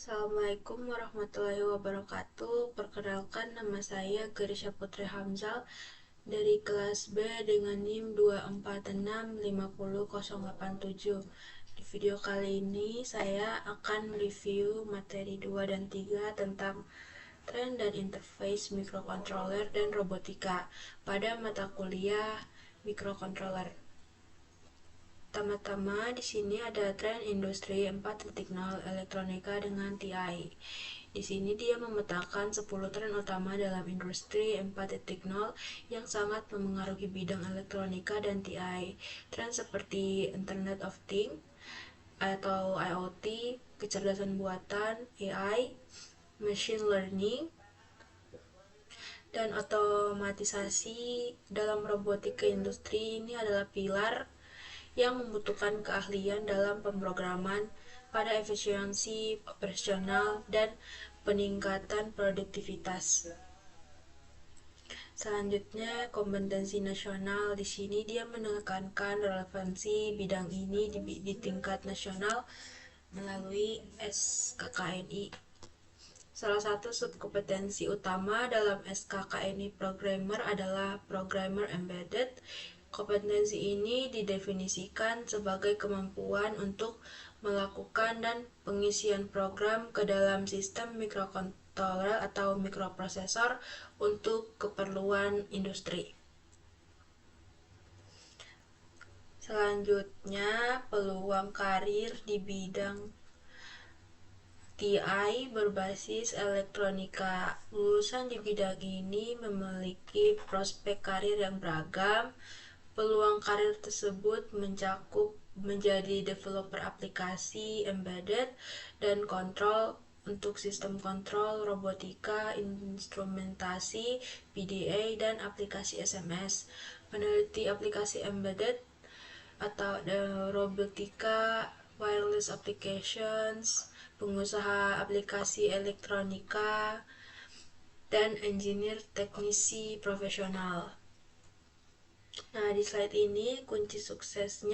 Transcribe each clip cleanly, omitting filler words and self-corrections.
Assalamualaikum warahmatullahi wabarakatuh. Perkenalkan, nama saya Garisha Putri Hamzal dari kelas B dengan NIM 2465087. Di video kali ini saya akan mereview materi 2 dan 3 tentang tren dan interface microcontroller dan robotika pada mata kuliah microcontroller. Pertama-tama di sini ada tren industri 4.0 elektronika dengan TI. Di sini dia memetakan 10 tren utama dalam industri 4.0 yang sangat memengaruhi bidang elektronika dan TI. Tren seperti Internet of Things atau IoT, kecerdasan buatan, AI, machine learning, dan otomatisasi dalam robotika industri ini adalah pilar yang membutuhkan keahlian dalam pemrograman pada efisiensi operasional dan peningkatan produktivitas. Selanjutnya, kompetensi nasional. Di sini dia menekankan relevansi bidang ini di tingkat nasional melalui SKKNI. Salah satu subkompetensi utama dalam SKKNI Programmer adalah Programmer Embedded. Kompetensi ini didefinisikan sebagai kemampuan untuk melakukan dan pengisian program ke dalam sistem mikrokontroler atau mikroprosesor untuk keperluan industri. Selanjutnya, peluang karir di bidang TI berbasis elektronika. Lulusan di bidang ini memiliki prospek karir yang beragam. Peluang karir tersebut mencakup menjadi developer aplikasi embedded dan kontrol untuk sistem kontrol, robotika, instrumentasi, PDA, dan aplikasi SMS. Peneliti aplikasi embedded atau robotika, wireless applications, pengusaha aplikasi elektronika, dan engineer teknisi profesional. Nah, di slide ini kunci sukses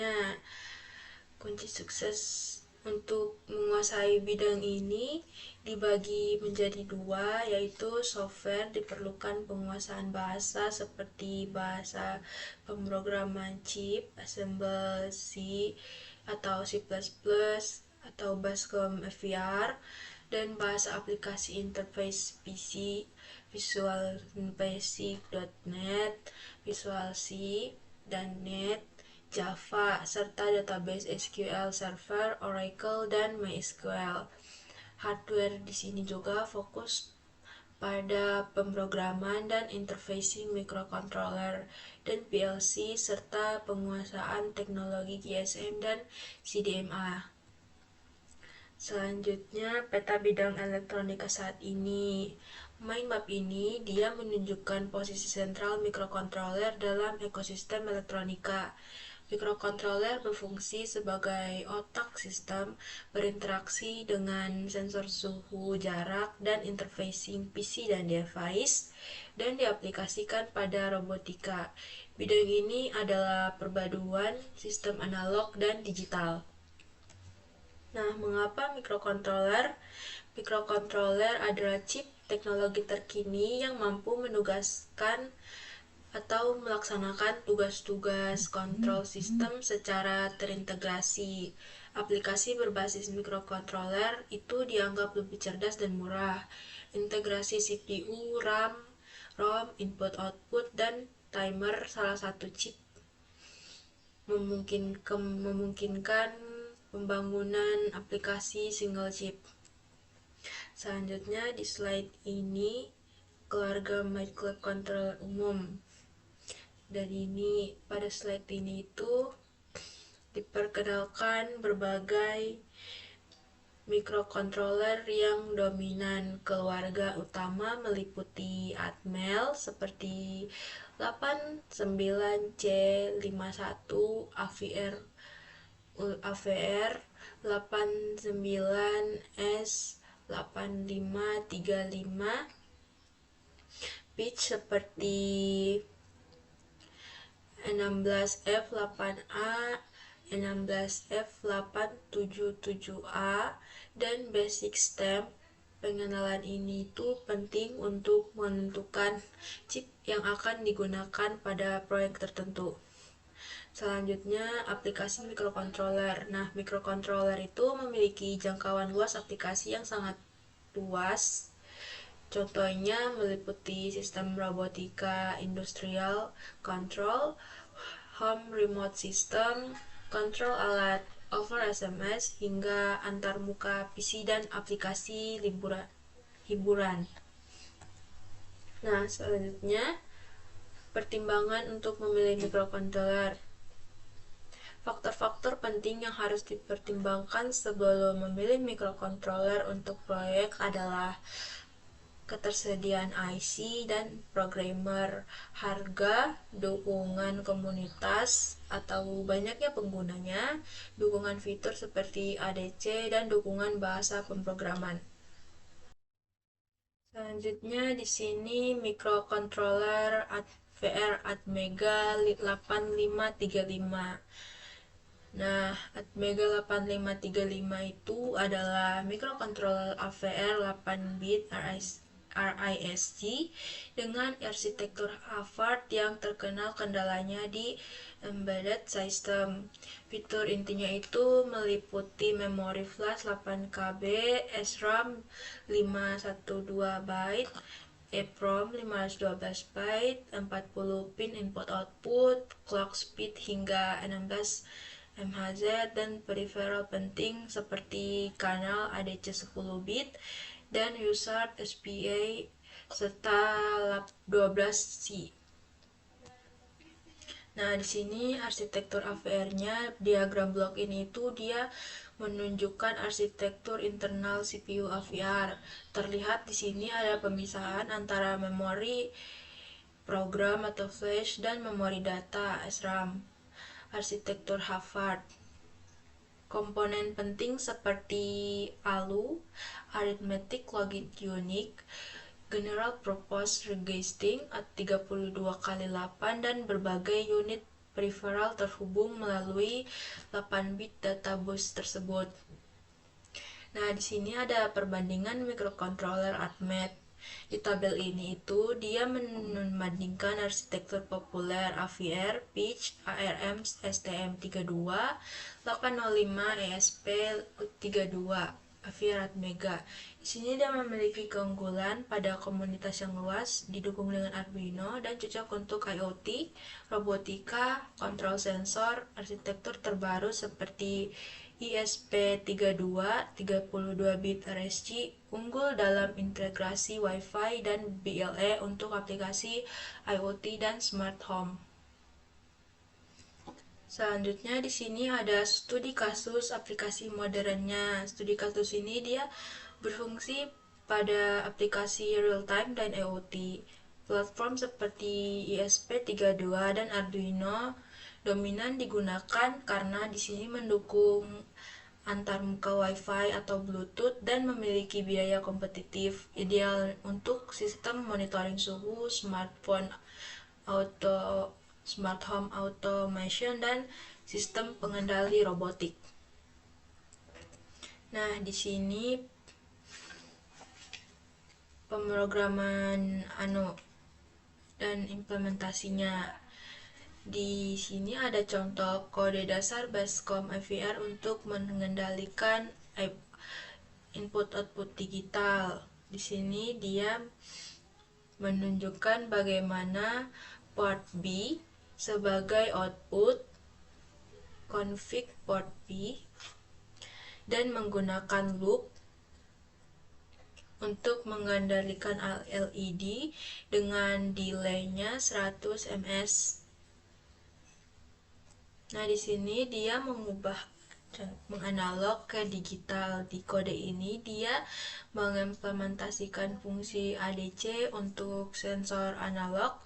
untuk menguasai bidang ini dibagi menjadi dua, yaitu software diperlukan penguasaan bahasa seperti bahasa pemrograman chip, assembly C atau C++ atau Bascom FVR, dan bahasa aplikasi interface PC, Visual Basic.NET, Visual C dan .NET, Java, serta database SQL Server, Oracle, dan MySQL. Hardware di sini juga fokus pada pemrograman dan interfacing microcontroller dan PLC serta penguasaan teknologi GSM dan CDMA. Selanjutnya, peta bidang elektronika saat ini. Mind map ini dia menunjukkan posisi sentral microcontroller dalam ekosistem elektronika. Microcontroller berfungsi sebagai otak sistem, berinteraksi dengan sensor suhu, jarak, dan interfacing PC dan device, dan diaplikasikan pada robotika. Bidang ini adalah perpaduan sistem analog dan digital. Nah, mengapa microcontroller? Microcontroller adalah chip teknologi terkini yang mampu menugaskan atau melaksanakan tugas-tugas kontrol sistem secara terintegrasi. Aplikasi berbasis microcontroller itu dianggap lebih cerdas dan murah. Integrasi CPU, RAM, ROM, input-output, dan timer salah satu chip memungkinkan pembangunan aplikasi single chip. Selanjutnya di slide ini keluarga microcontroller umum. Dan ini pada slide ini itu diperkenalkan berbagai microcontroller yang dominan. Keluarga utama meliputi Atmel seperti 89C51, AVR 89S8535, pitch seperti 16F8A, 16F877A dan Basic Stem. Pengenalan ini itu penting untuk menentukan chip yang akan digunakan pada proyek tertentu. Selanjutnya, aplikasi microcontroller. Nah, microcontroller itu memiliki jangkauan luas aplikasi yang sangat luas. Contohnya meliputi sistem robotika industrial, control, home remote system, kontrol alat over SMS, hingga antarmuka PC dan aplikasi hiburan. Nah, selanjutnya pertimbangan untuk memilih microcontroller. Faktor-faktor penting yang harus dipertimbangkan sebelum memilih microcontroller untuk proyek adalah ketersediaan IC dan programmer, harga, dukungan komunitas atau banyaknya penggunanya, dukungan fitur seperti ADC, dan dukungan bahasa pemrograman. Selanjutnya di sini microcontroller AVR Atmega 8535. Nah, Atmega 8535 itu adalah microcontroller AVR 8 bit RISC dengan arsitektur Harvard yang terkenal kendalanya di embedded system. Fitur intinya itu meliputi memori flash 8 KB, SRAM 512 byte, EEPROM 512 byte, 40 pin input-output, clock speed hingga 16 MHz, dan peripheral penting seperti kanal ADC 10 bit dan USART SPA serta lab 12C. Nah, di sini arsitektur AVR-nya, diagram blok ini itu dia menunjukkan arsitektur internal CPU AVR. Terlihat di sini ada pemisahan antara memori program atau flash dan memori data SRAM. Arsitektur Harvard. Komponen penting seperti ALU, Arithmetic Logic Unit, General Purpose Registering 32x8, dan berbagai unit peripheral terhubung melalui 8 bit data bus tersebut. Nah, di sini ada perbandingan microcontroller ARMED. Di tabel ini itu dia membandingkan arsitektur populer AVR, Pitch, ARM, STM32, 805, ESP32, AVR Atmega. Di sini dia memiliki keunggulan pada komunitas yang luas, didukung dengan Arduino, dan cocok untuk IoT, robotika, kontrol sensor, arsitektur terbaru seperti ESP32, 32 bit RSC, unggul dalam integrasi Wi-Fi dan BLE untuk aplikasi IoT dan smart home. Selanjutnya di sini ada studi kasus aplikasi modernnya. Studi kasus ini dia berfungsi pada aplikasi real time dan IoT. Platform seperti ESP32 dan Arduino dominan digunakan karena di sini mendukung antarmuka Wi-Fi atau Bluetooth dan memiliki biaya kompetitif, ideal untuk sistem monitoring suhu, smart home automation, dan sistem pengendali robotik. Nah, di sini pemrograman dan implementasinya. Di sini ada contoh kode dasar Basecom AVR untuk mengendalikan input-output digital. Di sini dia menunjukkan bagaimana port B sebagai output, config port B, dan menggunakan loop untuk mengendalikan LED dengan delay-nya 100 ms. Nah, di sini dia menganalog ke digital. Di kode ini dia mengimplementasikan fungsi ADC untuk sensor analog,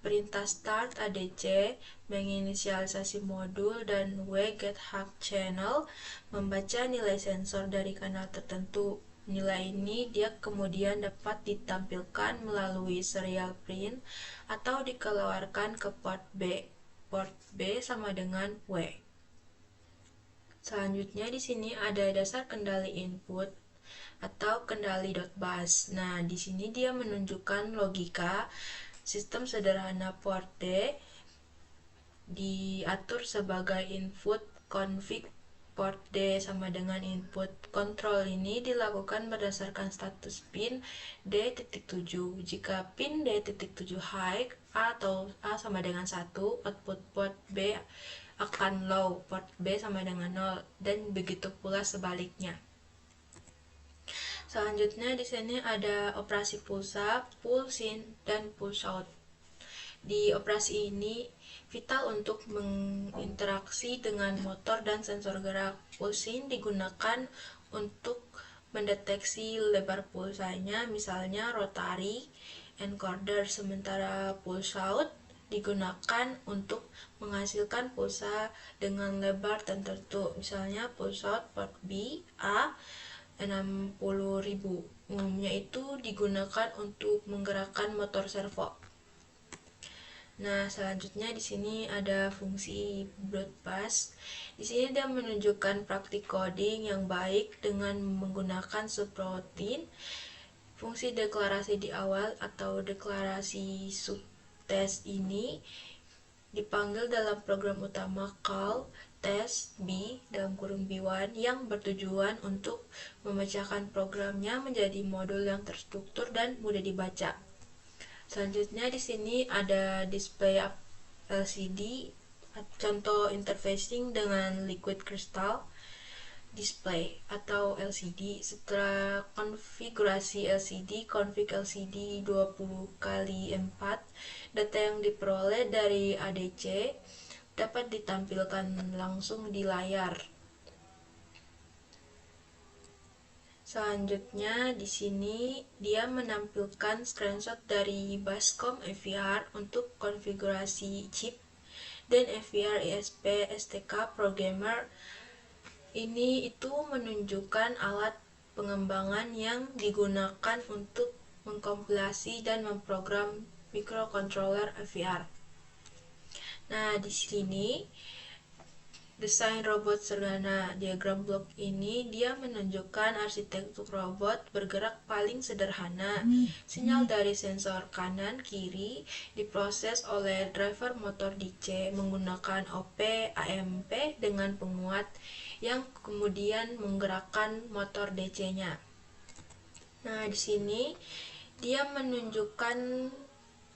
perintah start ADC, menginisialisasi modul, dan wget_hack channel membaca nilai sensor dari kanal tertentu. Nilai ini dia kemudian dapat ditampilkan melalui serial print atau dikeluarkan ke port B. Port B sama dengan W. Selanjutnya di sini ada dasar kendali input atau kendali .bus. Nah, di sini dia menunjukkan logika sistem sederhana port D diatur sebagai input config port D sama dengan input kontrol ini dilakukan berdasarkan status pin D.7. Jika pin D.7 high atau A sama dengan 1, output port B akan low, port B sama dengan 0, dan begitu pula sebaliknya. Selanjutnya di sini ada operasi pulsa, pulse in, dan pulse out. Di operasi ini vital untuk menginteraksi dengan motor dan sensor gerak. Pulse in digunakan untuk mendeteksi lebar pulsanya, misalnya rotary encoder, sementara pulse out digunakan untuk menghasilkan pulsa dengan lebar tertentu, misalnya pulse out port B A 60.000. Umumnya itu digunakan untuk menggerakkan motor servo. Nah, selanjutnya di sini ada fungsi broadbus. Di sini dia menunjukkan praktik coding yang baik dengan menggunakan subroutine. Fungsi deklarasi di awal atau deklarasi subtest ini dipanggil dalam program utama call test B dalam kurung B1 yang bertujuan untuk memecahkan programnya menjadi modul yang terstruktur dan mudah dibaca. Selanjutnya di sini ada display LCD, contoh interfacing dengan liquid crystal display atau LCD. Setelah konfigurasi LCD, config LCD 20x4, data yang diperoleh dari ADC dapat ditampilkan langsung di layar. Selanjutnya di sini dia menampilkan screenshot dari Bascom FVR untuk konfigurasi chip dan FVR ISP STK Programmer. Ini itu menunjukkan alat pengembangan yang digunakan untuk mengkompilasi dan memprogram microcontroller FVR. Nah, di sini desain robot sederhana diagram blok ini dia menunjukkan arsitektur robot bergerak paling sederhana. Sinyal dari sensor kanan kiri diproses oleh driver motor DC menggunakan OP AMP dengan penguat yang kemudian menggerakkan motor DC-nya. Nah, di sini dia menunjukkan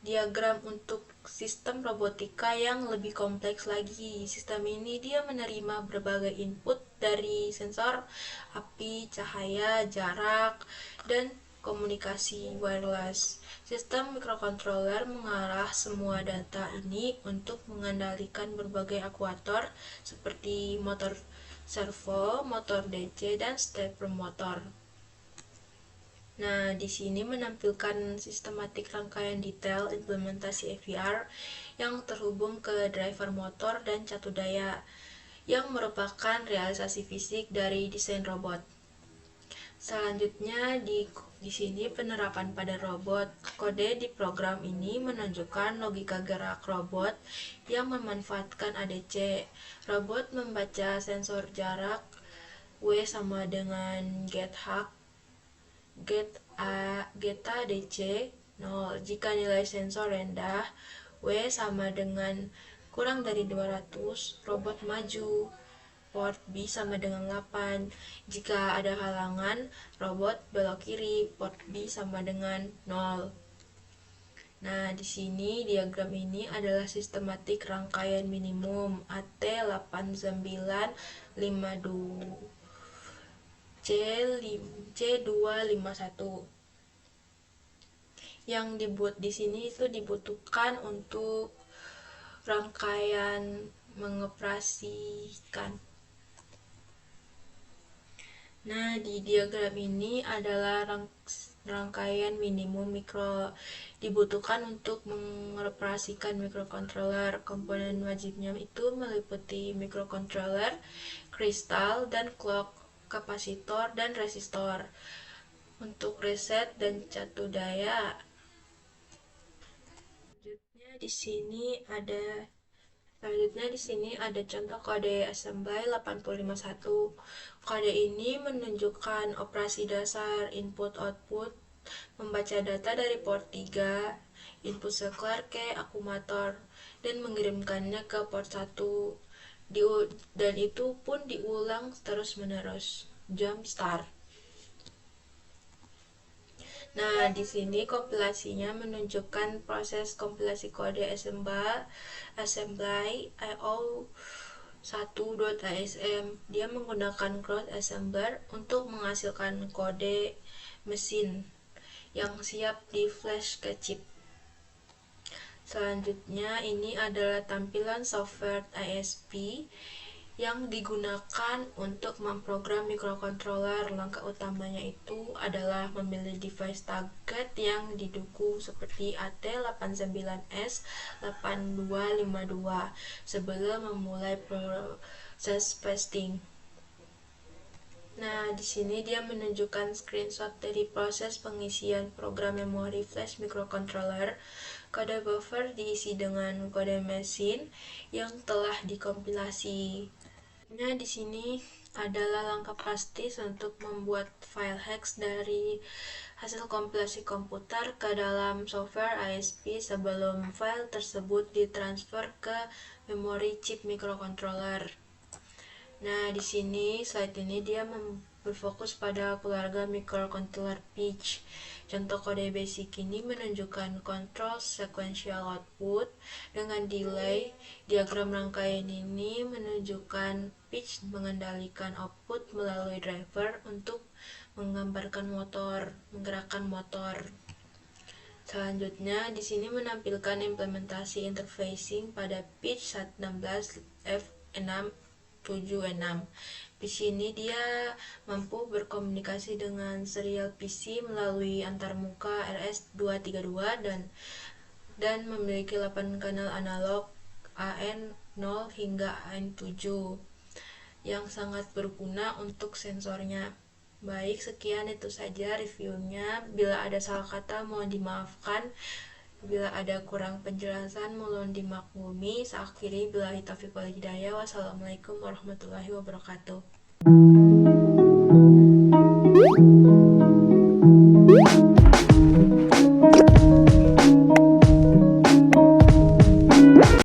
diagram untuk sistem robotika yang lebih kompleks lagi. Sistem ini dia menerima berbagai input dari sensor, api, cahaya, jarak, dan komunikasi wireless. Sistem microcontroller mengarah semua data ini untuk mengendalikan berbagai aktuator seperti motor servo, motor DC, dan stepper motor. Nah, di sini menampilkan sistematik rangkaian detail implementasi FVR yang terhubung ke driver motor dan catu daya, yang merupakan realisasi fisik dari desain robot. Selanjutnya di sini penerapan pada robot. Kode di program ini menunjukkan logika gerak robot yang memanfaatkan ADC. Robot membaca sensor jarak W sama dengan get DC 0. Jika nilai sensor rendah, W sama dengan kurang dari 200, robot maju. Port B sama dengan 8. Jika ada halangan, robot belok kiri. Port B sama dengan 0. Nah, di sini diagram ini adalah sistematik rangkaian minimum AT8952 C251 yang di sini itu dibutuhkan untuk rangkaian mengoperasikan. Nah, di diagram ini adalah rangkaian minimum mikro dibutuhkan untuk mengoperasikan microcontroller. Komponen wajibnya itu meliputi microcontroller, kristal, dan clock, kapasitor, dan resistor. Untuk reset dan catu daya, selanjutnya di sini ada Selanjutnya di sini ada contoh kode assembly 851. Kode ini menunjukkan operasi dasar input-output, membaca data dari port 3, input seklar ke akumulator, dan mengirimkannya ke port 1. Dan itu pun diulang terus-menerus. Jump start. Nah, di sini kompilasinya menunjukkan proses kompilasi kode assembly io1.asm. Dia menggunakan cross assembler untuk menghasilkan kode mesin yang siap di flash ke chip. Selanjutnya ini adalah tampilan software ISP yang digunakan untuk memprogram microcontroller. Langkah utamanya itu adalah memilih device target yang didukung seperti AT89S 8252 sebelum memulai proses pasting. Nah, di sini dia menunjukkan screenshot dari proses pengisian program memori flash microcontroller. Kode buffer diisi dengan kode mesin yang telah dikompilasi. Nah, di sini adalah langkah praktis untuk membuat file hex dari hasil kompilasi komputer ke dalam software ISP sebelum file tersebut ditransfer ke memori chip microcontroller. Nah, di sini slide ini dia berfokus pada keluarga microcontroller pitch. Contoh kode basic ini menunjukkan control sequential output dengan delay. Diagram rangkaian ini menunjukkan pitch mengendalikan output melalui driver untuk menggerakkan motor. Selanjutnya, di sini menampilkan implementasi interfacing pada pitch 16F676. Di sini dia mampu berkomunikasi dengan serial PC melalui antarmuka RS232 dan memiliki 8 kanal analog AN0 hingga AN7 yang sangat berguna untuk sensornya. Baik, sekian itu saja reviewnya. Bila ada salah kata mohon dimaafkan. Bila ada kurang penjelasan mohon dimaklumi. Saya akhiri billahi taufiq wal hidayah. Wassalamualaikum warahmatullahi wabarakatuh.